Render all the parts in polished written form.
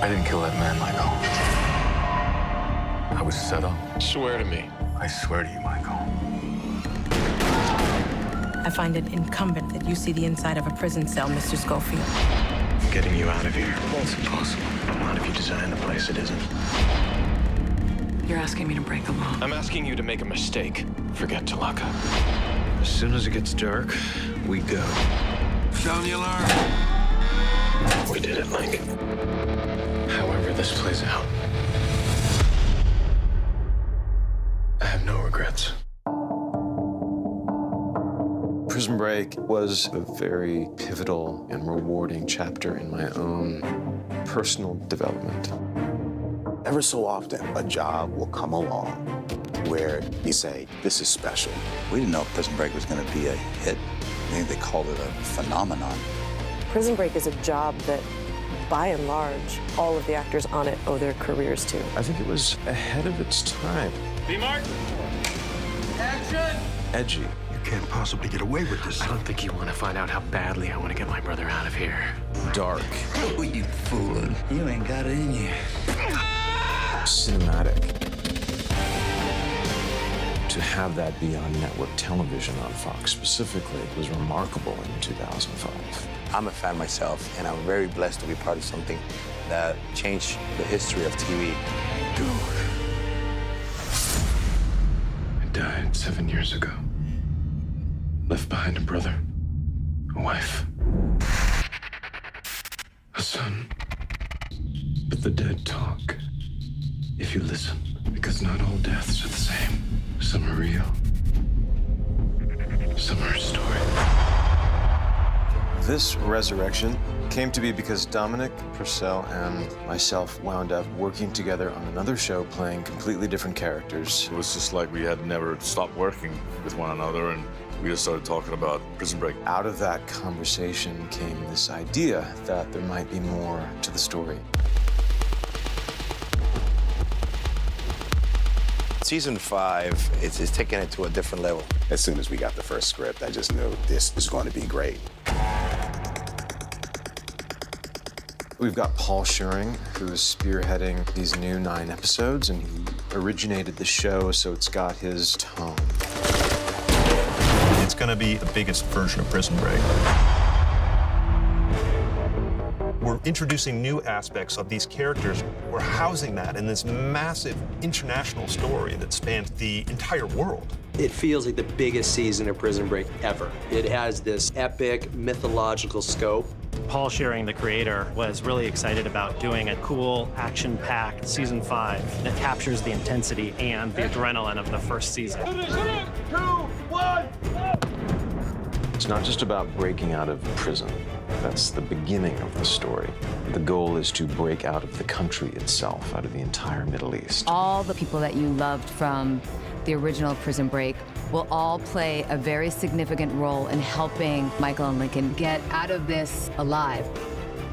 I didn't kill that man, Michael. I was set up. Swear to me. I swear to you, Michael. I find it incumbent that you see the inside of a prison cell, Mr. Schofield. I'm getting you out of here. It's impossible. Not if you design the place, it isn't. You're asking me to break the law. I'm asking you to make a mistake. Forget to lock up. As soon as it gets dark, we go. Sound the alarm. We did it, Link. However this plays out, I have no regrets. Prison Break was a very pivotal and rewarding chapter in my own personal development. Ever so often, a job will come along where you say, this is special. We didn't know if Prison Break was going to be a hit. I think they called it a phenomenon. Prison Break is a job that, by and large, all of the actors on it owe their careers to. I think it was ahead of its time. B-Mark! Action! Edgy. You can't possibly get away with this. I don't think you want to find out how badly I want to get my brother out of here. Dark. Oh, you fool. You ain't got it in you. Cinematic. To have that be on network television on Fox specifically was remarkable in 2005. I'm a fan myself, and I'm very blessed to be part of something that changed the history of TV. I died 7 years ago. Left behind a brother, a wife, a son. But the dead talk if you listen, because not all deaths are the same. Some are real, some are a story. This resurrection came to be because Dominic Purcell and myself wound up working together on another show playing completely different characters. It was just like we had never stopped working with one another, and we just started talking about Prison Break. Out of that conversation came this idea that there might be more to the story. Season 5 is taking it to a different level. As soon as we got the first script, I just knew this was going to be great. We've got Paul Scheuring, who is spearheading these new 9 episodes, and he originated the show, so it's got his tone. It's going to be the biggest version of Prison Break. We're introducing new aspects of these characters. We're housing that in this massive international story that spans the entire world. It feels like the biggest season of Prison Break ever. It has this epic mythological scope. Paul Scheuring, the creator, was really excited about doing a cool, action-packed season 5 that captures the intensity and the adrenaline of the first season. 2, 1, It's not just about breaking out of prison. That's the beginning of the story. The goal is to break out of the country itself, out of the entire Middle East. All the people that you loved from the original Prison Break will all play a very significant role in helping Michael and Lincoln get out of this alive.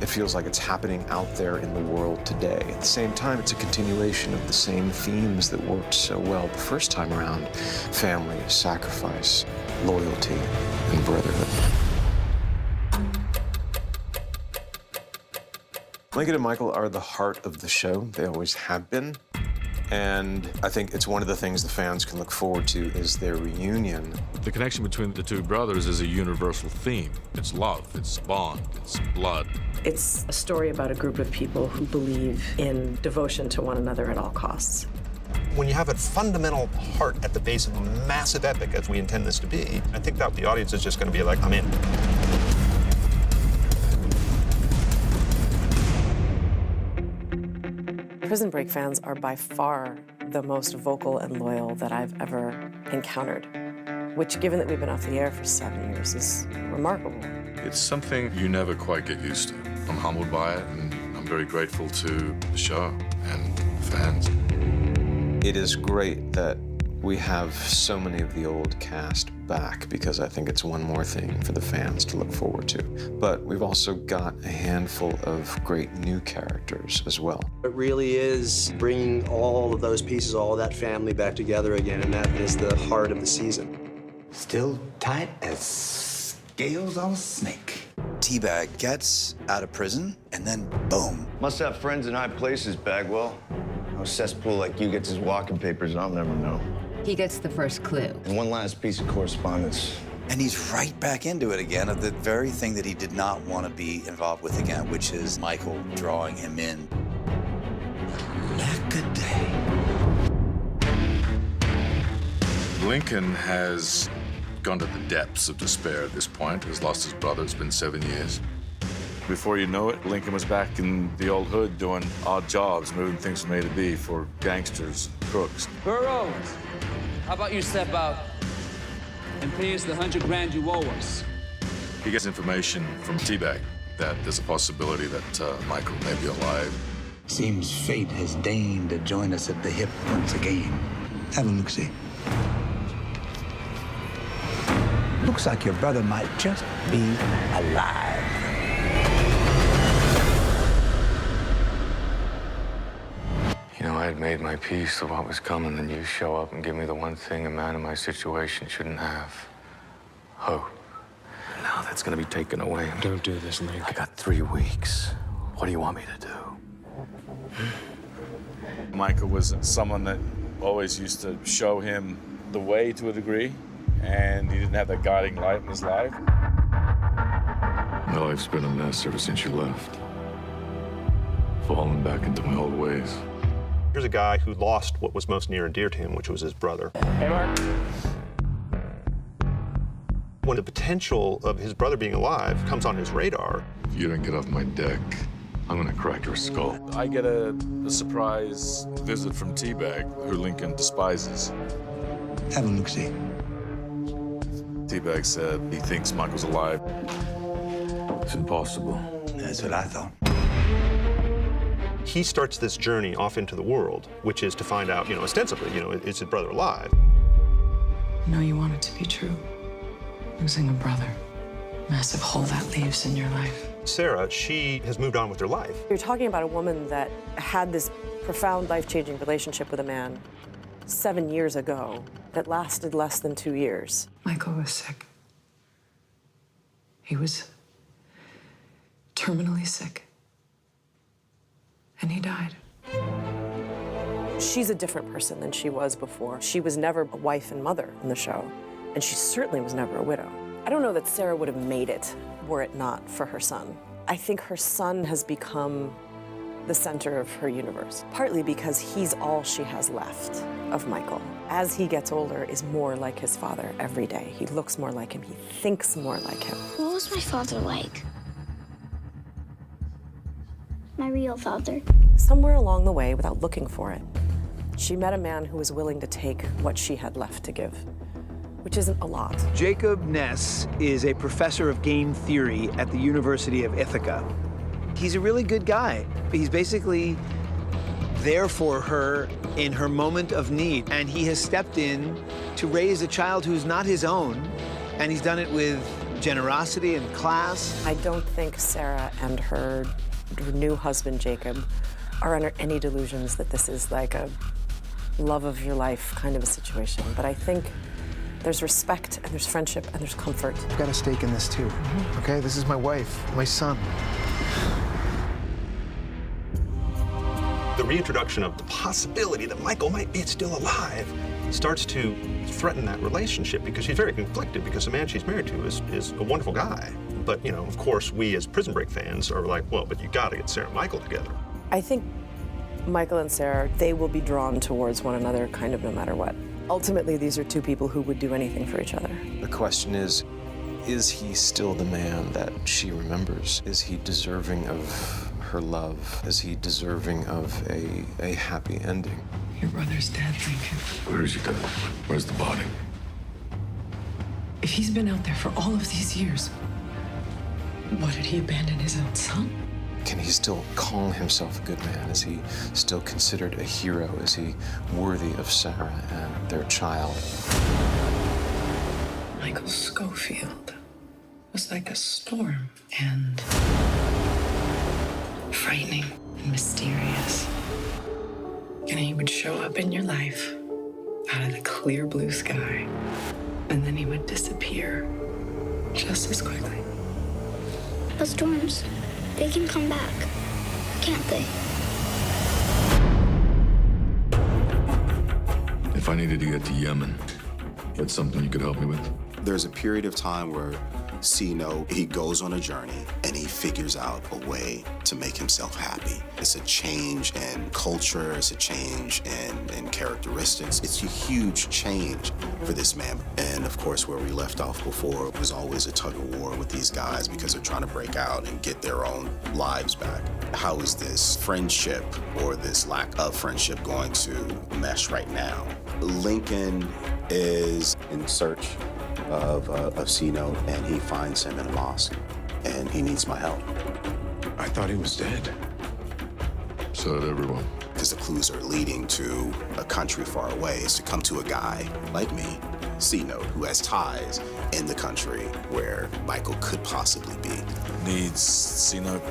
It feels like it's happening out there in the world today. At the same time, it's a continuation of the same themes that worked so well the first time around: family, sacrifice, loyalty, and brotherhood. Lincoln and Michael are the heart of the show. They always have been. And I think it's one of the things the fans can look forward to is their reunion. The connection between the two brothers is a universal theme. It's love, it's bond, it's blood. It's a story about a group of people who believe in devotion to one another at all costs. When you have a fundamental heart at the base of a massive epic, as we intend this to be, I think that the audience is just going to be like, I'm in. Prison Break fans are by far the most vocal and loyal that I've ever encountered, which, given that we've been off the air for 7 years, is remarkable. It's something you never quite get used to. I'm humbled by it, and I'm very grateful to the show and the fans. It is great that we have so many of the old cast back, because I think it's one more thing for the fans to look forward to. But we've also got a handful of great new characters as well. It really is bringing all of those pieces, all of that family back together again, and that is the heart of the season. Still tight as scales on a snake. Teabag gets out of prison, and then boom. Must have friends in high places, Bagwell. No cesspool like you gets his walking papers, and I'll never know. He gets the first clue. And one last piece of correspondence. And he's right back into it again, of the very thing that he did not want to be involved with again, which is Michael drawing him in. Lack-a-day. Lincoln has gone to the depths of despair at this point. He's lost his brother. It's been 7 years. Before you know it, Lincoln was back in the old hood doing odd jobs, moving things from A to B for gangsters, crooks. Burroughs, how about you step out and pay us the $100 grand you owe us? He gets information from Teabag that there's a possibility that Michael may be alive. Seems fate has deigned to join us at the hip once again. Have a look-see. Looks like your brother might just be alive. You know, I had made my peace with what was coming, and you show up and give me the one thing a man in my situation shouldn't have. Hope. Now that's gonna be taken away. Don't do this, Link. I got 3 weeks. What do you want me to do? Michael was someone that always used to show him the way to a degree, and he didn't have that guiding light in his life. My life's been a mess ever since you left. Falling back into my old ways. Here's a guy who lost what was most near and dear to him, which was his brother. Hey, Mark. When the potential of his brother being alive comes on his radar. If you don't get off my deck, I'm gonna crack your skull. I get a surprise visit from Teabag, who Lincoln despises. Have a look-see. Teabag said he thinks Michael's alive. It's impossible. That's what I thought. He starts this journey off into the world, which is to find out, ostensibly, is his brother alive? No, you want it to be true. Losing a brother. Massive hole that leaves in your life. Sarah, she has moved on with her life. You're talking about a woman that had this profound, life-changing relationship with a man 7 years ago that lasted less than 2 years. Michael was sick. He was terminally sick. And he died. She's a different person than she was before. She was never a wife and mother in the show, and she certainly was never a widow. I don't know that Sarah would have made it were it not for her son. I think her son has become the center of her universe, partly because he's all she has left of Michael. As he gets older, is more like his father every day. He looks more like him, he thinks more like him. What was my father like? My real father. Somewhere along the way, without looking for it, she met a man who was willing to take what she had left to give, which isn't a lot. Jacob Ness is a professor of game theory at the University of Ithaca. He's a really good guy. He's basically there for her in her moment of need, and he has stepped in to raise a child who's not his own, and he's done it with generosity and class. I don't think Sarah and her new husband, Jacob, are under any delusions that this is like a love of your life kind of a situation. But I think there's respect, and there's friendship, and there's comfort. I've got a stake in this too, okay? This is my wife, my son. The reintroduction of the possibility that Michael might be still alive starts to threaten that relationship, because she's very conflicted, because the man she's married to is a wonderful guy. But, of course, we as Prison Break fans are like, well, but you gotta get Sarah and Michael together. I think Michael and Sarah, they will be drawn towards one another kind of no matter what. Ultimately, these are two people who would do anything for each other. The question is he still the man that she remembers? Is he deserving of her love? Is he deserving of a happy ending? Your brother's dead, Lincoln. Where is he dead? Where's the body? If he's been out there for all of these years, what, did he abandon his own son? Can he still call himself a good man? Is he still considered a hero? Is he worthy of Sarah and their child? Michael Schofield was like a storm, and frightening and mysterious. And he would show up in your life out of the clear blue sky, and then he would disappear just as quickly. But storms, they can come back, can't they? If I needed to get to Yemen, that's something you could help me with? There's a period of time where he goes on a journey and he figures out a way to make himself happy. It's a change in culture, it's a change in characteristics. It's a huge change for this man. And of course, where we left off before was always a tug of war with these guys because they're trying to break out and get their own lives back. How is this friendship or this lack of friendship going to mesh right now? Lincoln is in search of C-Note, and he finds him in a mosque, and he needs my help. I thought he was dead. So did everyone. Because the clues are leading to a country far away is to come to a guy like me, C-Note, who has ties in the country where Michael could possibly be. Needs C-Note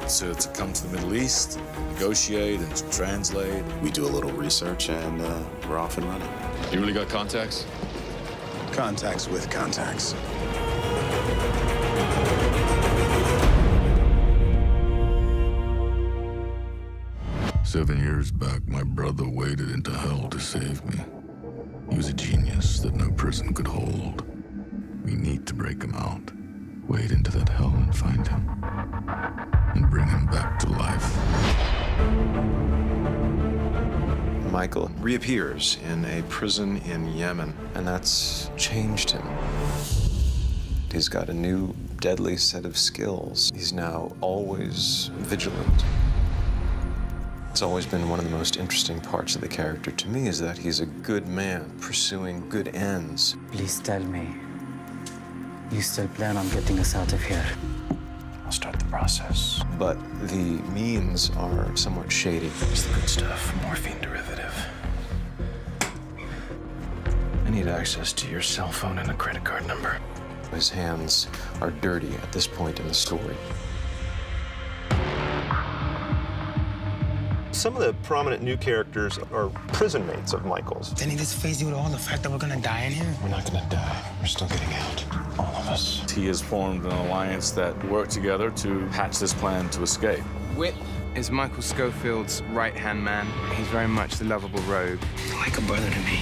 to come to the Middle East, negotiate and translate. We do a little research and we're off and running. You really got contacts? Contacts with contacts. "7 years back, my brother waded into hell to save me. He was a genius that no prison could hold. We need to break him out, wade into that hell and find him, and bring him back to life." Michael reappears in a prison in Yemen, and that's changed him. He's got a new deadly set of skills. He's now always vigilant. It's always been one of the most interesting parts of the character to me is that he's a good man pursuing good ends. Please tell me, you still plan on getting us out of here? I'll start the process. But the means are somewhat shady. It's the good stuff, morphine derivative. I need access to your cell phone and a credit card number. His hands are dirty at this point in the story. Some of the prominent new characters are prison mates of Michael's. Then he just faced you with all the fact that we're gonna die in here? We're not gonna die. We're still getting out. All of us. He has formed an alliance that work together to hatch this plan to escape. Whit is Michael Schofield's right-hand man. He's very much the lovable rogue. Like a brother to me.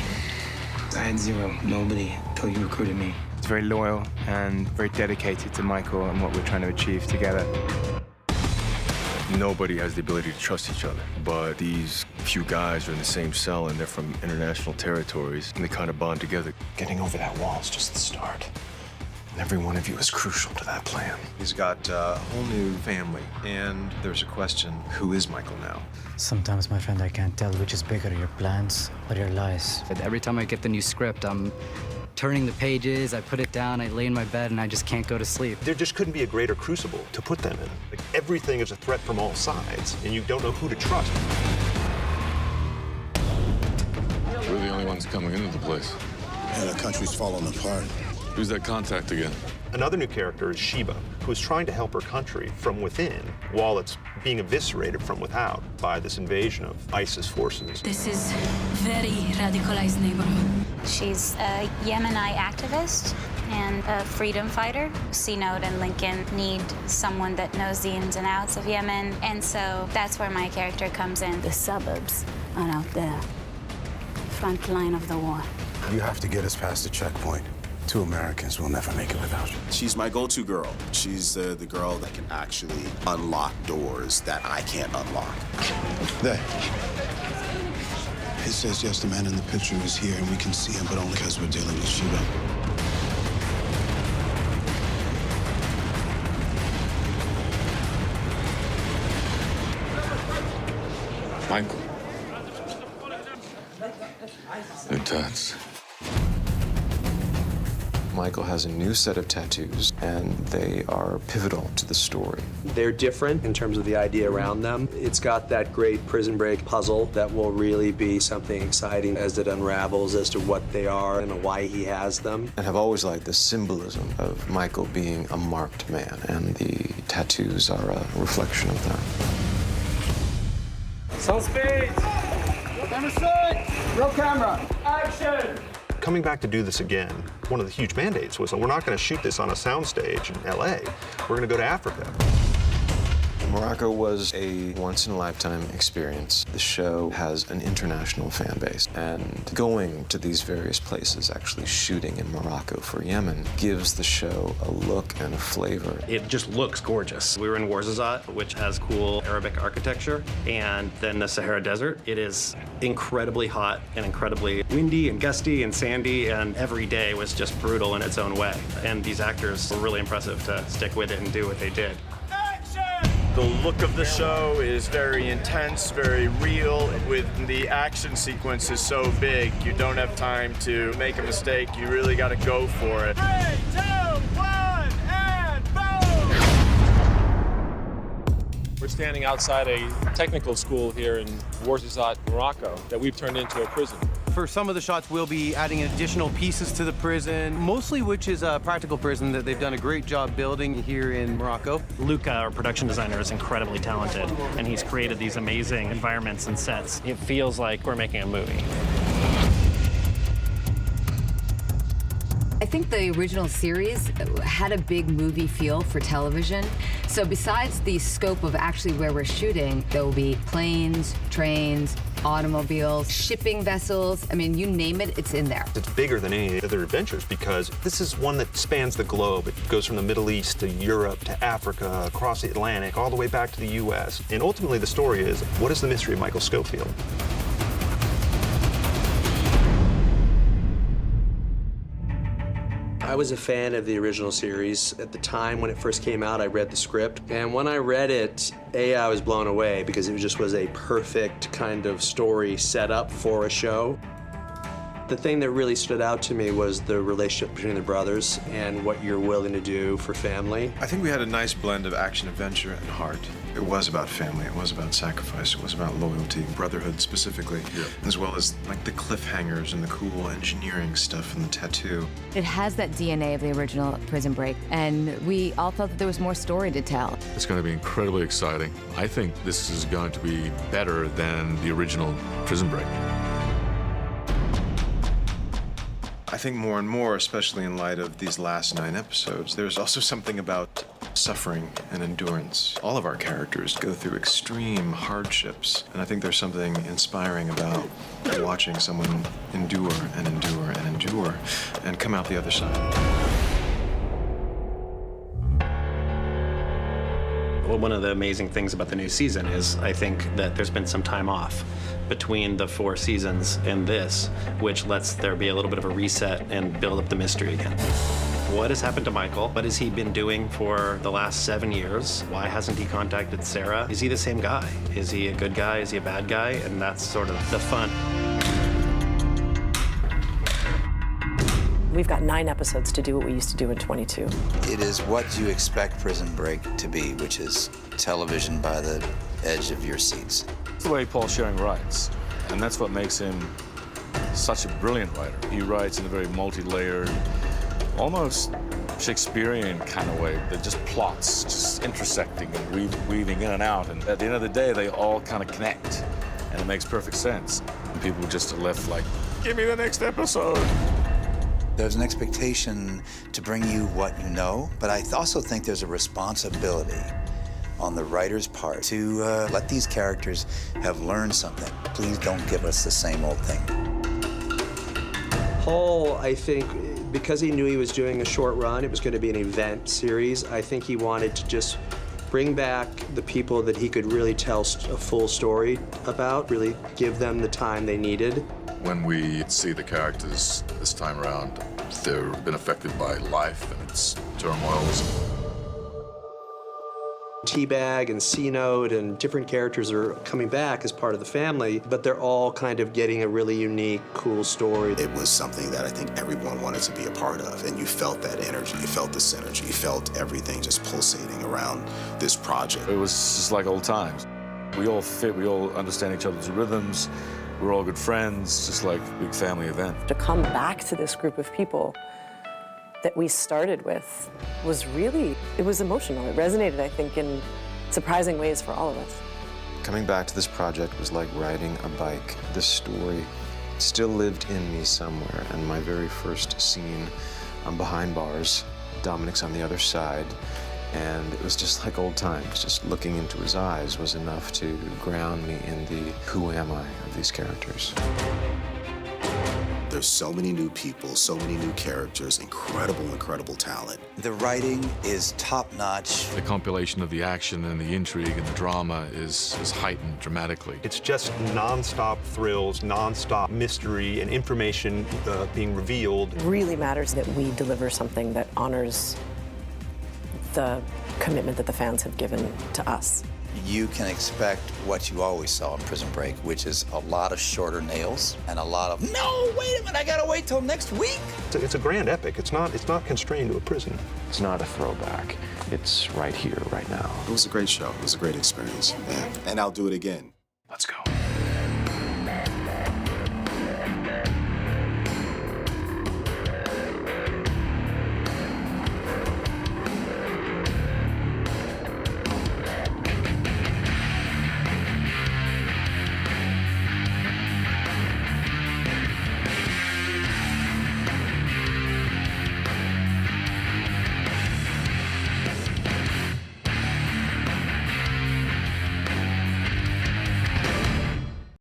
I had zero, nobody, until you recruited me. He's very loyal and very dedicated to Michael and what we're trying to achieve together. Nobody has the ability to trust each other, but these few guys are in the same cell and they're from international territories, and they kind of bond together. Getting over that wall is just the start. And every one of you is crucial to that plan. He's got a whole new family, and there's a question, who is Michael now? Sometimes, my friend, I can't tell which is bigger, your plans or your lies. But every time I get the new script, I'm turning the pages, I put it down, I lay in my bed, and I just can't go to sleep. There just couldn't be a greater crucible to put them in. Like, everything is a threat from all sides, and you don't know who to trust. We're the only ones coming into the place. And the country's falling apart. Who's that contact again? Another new character is Sheba, who is trying to help her country from within while it's being eviscerated from without by this invasion of ISIS forces. This is very radicalized neighborhood. She's a Yemeni activist and a freedom fighter. C-Note and Lincoln need someone that knows the ins and outs of Yemen, and so that's where my character comes in. The suburbs are out there, front line of the war. You have to get us past the checkpoint. 2 Americans will never make it without you. She's my go-to girl. She's the girl that can actually unlock doors that I can't unlock. There. It says, yes, the man in the picture is here, and we can see him, but only because we're dealing with Sheba. Michael. New tats. Michael has a new set of tattoos, and they are pivotal to the story. They're different in terms of the idea around them. It's got that great Prison Break puzzle that will really be something exciting as it unravels as to what they are and why he has them. And I've always liked the symbolism of Michael being a marked man, and the tattoos are a reflection of that. Some speed! Camera set! Roll camera! Action! Coming back to do this again, one of the huge mandates was, we're not going to shoot this on a soundstage in LA. We're going to go to Africa. Morocco was a once-in-a-lifetime experience. The show has an international fan base, and going to these various places, actually shooting in Morocco for Yemen, gives the show a look and a flavor. It just looks gorgeous. We were in Ouarzazate, which has cool Arabic architecture, and then the Sahara Desert. It is incredibly hot and incredibly windy and gusty and sandy, and every day was just brutal in its own way. And these actors were really impressive to stick with it and do what they did. The look of the show is very intense, very real. With the action sequences so big, you don't have time to make a mistake. You really got to go for it. 3, 2, 1, and boom! We're standing outside a technical school here in Ouarzazate, Morocco, that we've turned into a prison. For some of the shots, we'll be adding additional pieces to the prison, mostly which is a practical prison that they've done a great job building here in Morocco. Luca, our production designer, is incredibly talented, and he's created these amazing environments and sets. It feels like we're making a movie. I think the original series had a big movie feel for television. So besides the scope of actually where we're shooting, there will be planes, trains, automobiles, shipping vessels. I mean, you name it, it's in there. It's bigger than any other adventures because this is one that spans the globe. It goes from the Middle East to Europe to Africa, across the Atlantic, all the way back to the U.S. And ultimately the story is, what is the mystery of Michael Scofield? I was a fan of the original series. At the time when it first came out, I read the script. And when I read it, I was blown away because it just was a perfect kind of story set up for a show. The thing that really stood out to me was the relationship between the brothers and what you're willing to do for family. I think we had a nice blend of action, adventure, and heart. It was about family, it was about sacrifice, it was about loyalty, brotherhood specifically, as well as like the cliffhangers and the cool engineering stuff and the tattoo. It has that DNA of the original Prison Break, and we all felt that there was more story to tell. It's going to be incredibly exciting. I think this is going to be better than the original Prison Break. I think more and more, especially in light of these last 9 episodes, there's also something about suffering and endurance. All of our characters go through extreme hardships, and I think there's something inspiring about watching someone endure and endure and endure and come out the other side. Well, one of the amazing things about the new season is I think that there's been some time off between the 4 seasons and this, which lets there be a little bit of a reset and build up the mystery again. What has happened to Michael? What has he been doing for the last 7 years? Why hasn't he contacted Sarah? Is he the same guy? Is he a good guy? Is he a bad guy? And that's sort of the fun. We've got 9 episodes to do what we used to do in 22. It is what you expect Prison Break to be, which is television by the edge of your seats. It's the way Paul Schering writes, and that's what makes him such a brilliant writer. He writes in a very multi-layered, almost Shakespearean kind of way, that just plots, just intersecting and weaving in and out, and at the end of the day, they all kind of connect, and it makes perfect sense. And people just are left like, give me the next episode. There's an expectation to bring you what you know, but I also think there's a responsibility on the writer's part to let these characters have learned something. Please don't give us the same old thing. Paul, I think, because he knew he was doing a short run, it was going to be an event series, I think he wanted to just bring back the people that he could really tell a full story about, really give them the time they needed. When we see the characters this time around, they've been affected by life and its turmoils. T-Bag and C-Note and different characters are coming back as part of the family, but they're all kind of getting a really unique, cool story. It was something that I think everyone wanted to be a part of, and you felt that energy, you felt the synergy, you felt everything just pulsating around this project. It was just like old times. We all fit, we all understand each other's rhythms, we're all good friends, just like a big family event. To come back to this group of people that we started with was really, it was emotional. It resonated, I think, in surprising ways for all of us. Coming back to this project was like riding a bike. This story still lived in me somewhere. And my very first scene, I'm behind bars, Dominic's on the other side, and it was just like old times. Just looking into his eyes was enough to ground me in the who am I of these characters. There's so many new people, so many new characters, incredible talent. The writing is top-notch. The compilation of the action and the intrigue and the drama is heightened dramatically. It's just non-stop thrills, non-stop mystery and information being revealed. It really matters that we deliver something that honors the commitment that the fans have given to us. You can expect what you always saw in Prison Break, which is a lot of shorter nails and a lot of, no, wait a minute, I gotta wait till next week. It's a grand epic. It's not constrained to a prison. It's not a throwback. It's right here, right now. It was a great show. It was a great experience. And I'll do it again. Let's go.